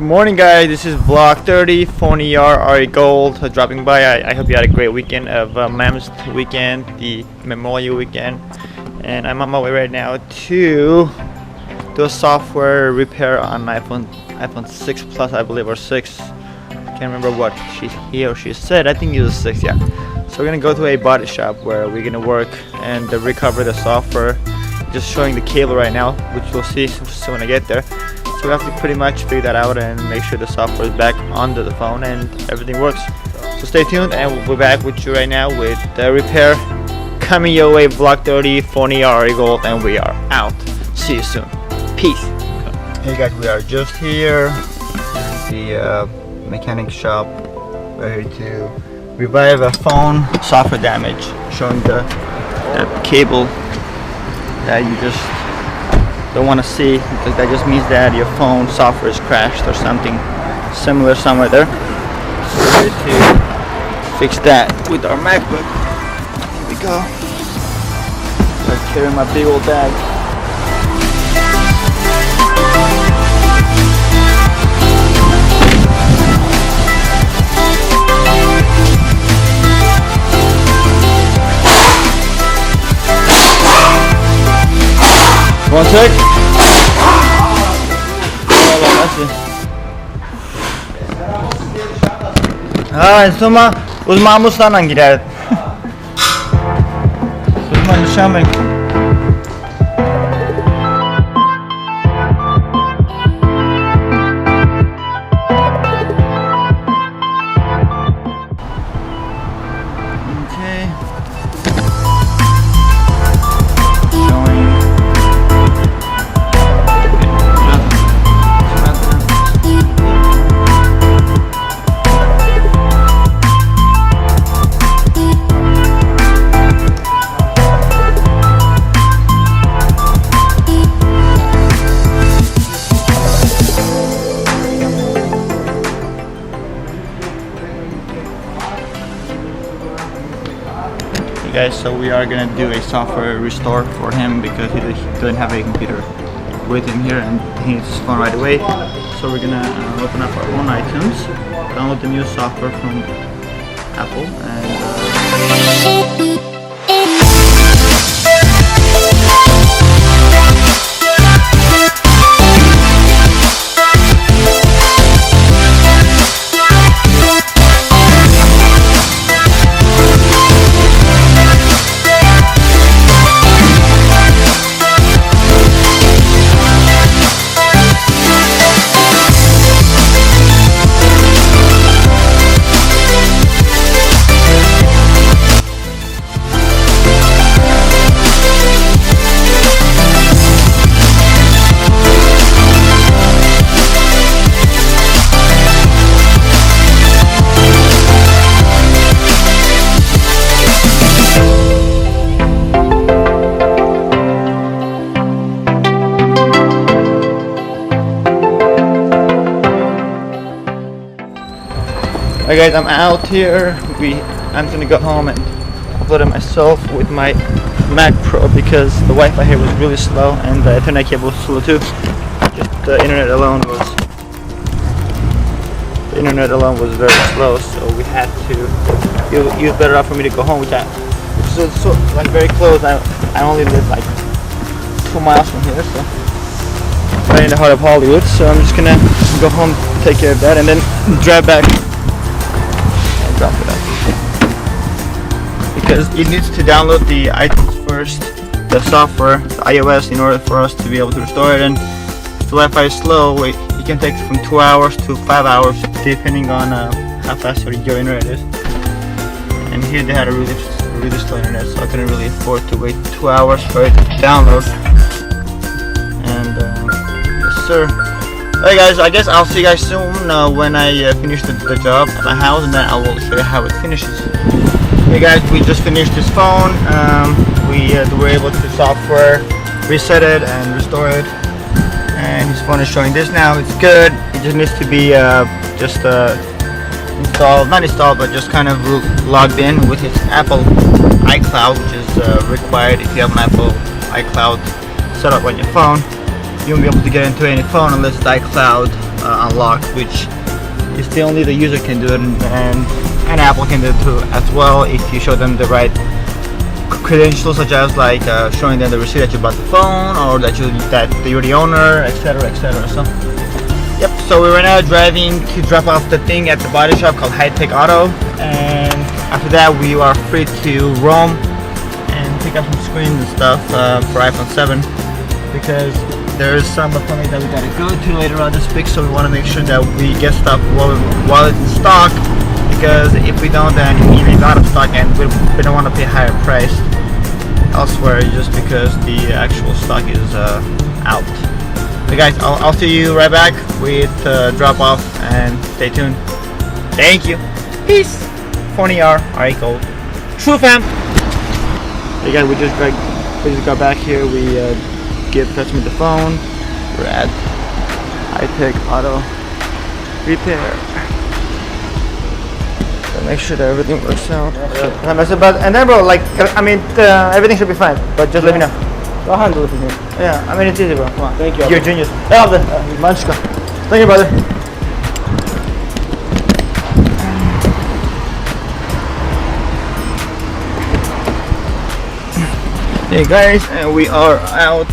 Morning guys, this is vlog 30, Phon-Er, RE Gold dropping by. I hope you had a great weekend of Mammoth weekend, the Memorial weekend, and I'm on my way right now to do a software repair on iPhone 6 Plus, I believe, or 6. Can't remember what he or she said. I think it was 6, yeah. So we're gonna go to a body shop where we're gonna work and recover the software. Just showing the cable right now, which you'll see soon when I get there. So we have to pretty much figure that out and make sure the software is back onto the phone and everything works. So stay tuned and we'll be back with you right now with the repair coming your way. Vlog 30, Phon-Er, RE Gold, and we are out. See you soon. Peace. Hey guys, we are just here at the mechanic shop. We're here to revive a phone software damage, showing the cable that you just don't want to see, because that just means that your phone software is crashed or something similar somewhere there. So we're here to fix that with our MacBook. Here we go. I'm carrying my big old bag. One sec. Insomma, uzman muslandan girer. Uzman nişanlık. Guys, so we are gonna do a software restore for him because he doesn't have a computer with him here and he needs his phone right away. So we're gonna open up our own iTunes, download the new software from Apple, and Alright guys, I'm out here. I'm gonna go home and upload it myself with my Mac Pro because the Wi-Fi here was really slow and the Ethernet cable was slow too. Just the internet alone was very slow, so we had to. It was better off for me to go home, which is so like very close. I only live like 2 miles from here, so right in the heart of Hollywood. So I'm just gonna go home, take care of that, and then drive back. Drop it up because it needs to download the iTunes first, the software, the iOS, in order for us to be able to restore it. And if the Wi-Fi is slow, it can take from 2 hours to 5 hours depending on how fast your internet is. And here they had a really slow internet, so I couldn't really afford to wait 2 hours for it to download. And yes sir. Alright guys, I guess I'll see you guys soon when I finish the job at my house, and then I will show you how it finishes. Hey guys, we just finished this phone. We were able to software reset it and restore it, and his phone is showing this now. It's good. It just needs to be installed, not installed, but just kind of logged in with his Apple iCloud, which is required if you have an Apple iCloud set up on your phone. You won't be able to get into any phone unless it's iCloud unlocked, which is the only the user can do it, and Apple can do it too as well if you show them the right credentials, such as like showing them the receipt that you bought the phone, or that you're the owner, etc., etc. So, yep. So we're right now driving to drop off the thing at the body shop called High Tech Auto, and after that we are free to roam and pick up some screens and stuff for iPhone 7, because there's some appointment that we gotta go to later on this week. So we want to make sure that we get stuff while it's in stock, because if we don't, then it's out of stock, and we don't want to pay higher price elsewhere just because the actual stock is out. So guys, I'll see you right back with drop off, and stay tuned. Thank you. Peace. Phon-Er, alright, gold. True fam. Hey guys, we just got back here. We give customer the phone. We're at High Tech Auto Repair. So make sure that everything works out. And then bro, like, I mean, everything should be fine, but just let me know. I'll handle it for me. Yeah, I mean, it's easy, bro. Come on. Thank you. You're a genius. Manchka. Thank you, brother. Hey guys, and we are out.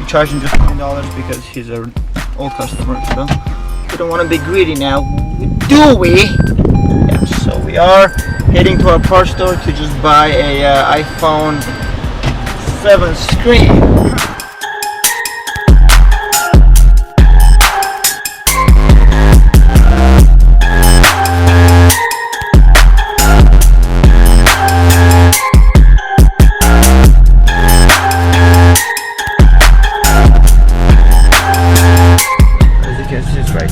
We charged him just $20 because he's an old customer, so we don't want to be greedy now, do we? Yeah, so we are heading to our parts store to just buy a iPhone 7 screen.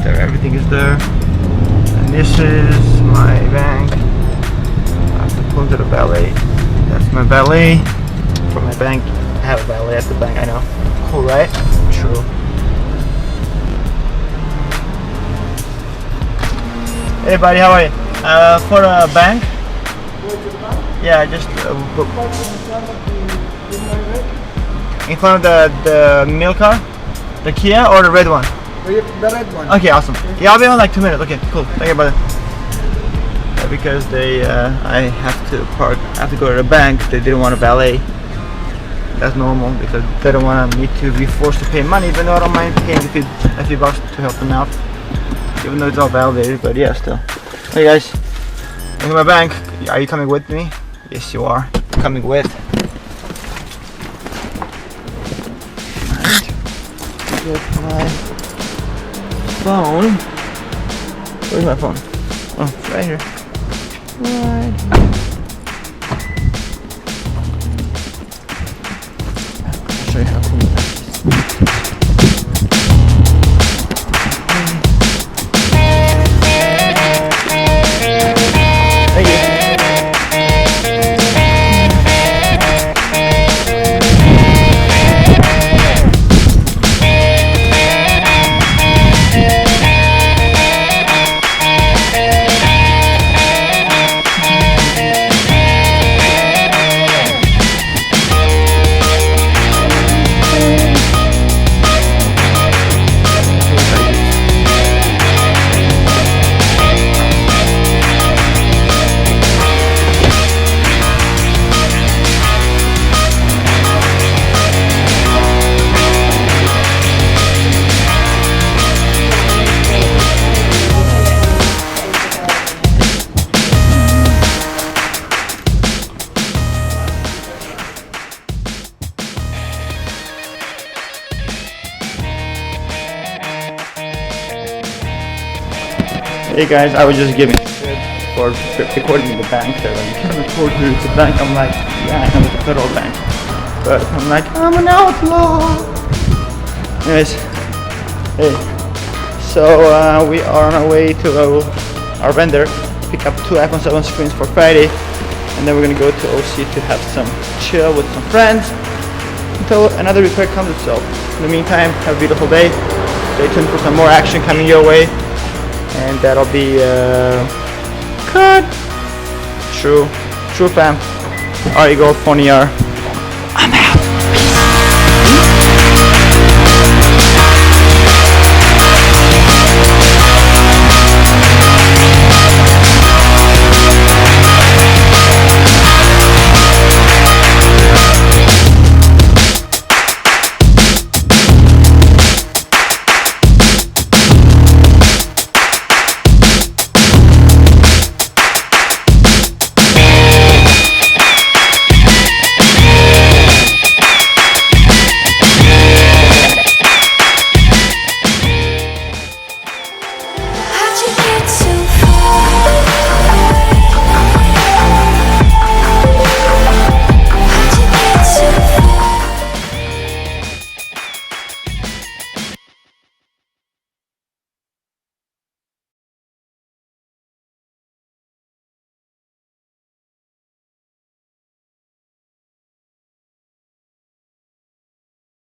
Everything is there, and this is my bank. I have to pull to the valet. That's my valet for my bank. I have a valet at the bank. I know. Cool, right? True. Hey buddy, how are you? For a bank? Yeah, just in front of the milk car, the Kia, or the red one? The red one. Okay, awesome. Yeah, I'll be on like 2 minutes. Okay, cool. Thank you, brother. Yeah, because I have to park. I have to go to the bank. They didn't want a valet. That's normal because they don't want me to be forced to pay money, even though I don't mind paying a few bucks to help them out. Even though it's all validated, but yeah, still. Hey guys, look at my bank. Are you coming with me? Yes, you are. Coming with. Get my phone. Where's my phone? Oh, it's right here. Right. I'll show you how cool that is. Thank you. Hey guys, I was just giving shit for recording in the bank. They're like, you can't record here, it's a bank. I'm like, yeah, I know it's a federal bank. But I'm like, I'm an outlaw. Anyways, hey, so we are on our way to our vendor, pick up 2 iPhone 7 screens for Friday, and then we're gonna go to OC to have some chill with some friends until another repair comes itself. In the meantime, have a beautiful day. Stay tuned for some more action coming your way. And that'll be cut. True fam. Alright, go Phon-Er.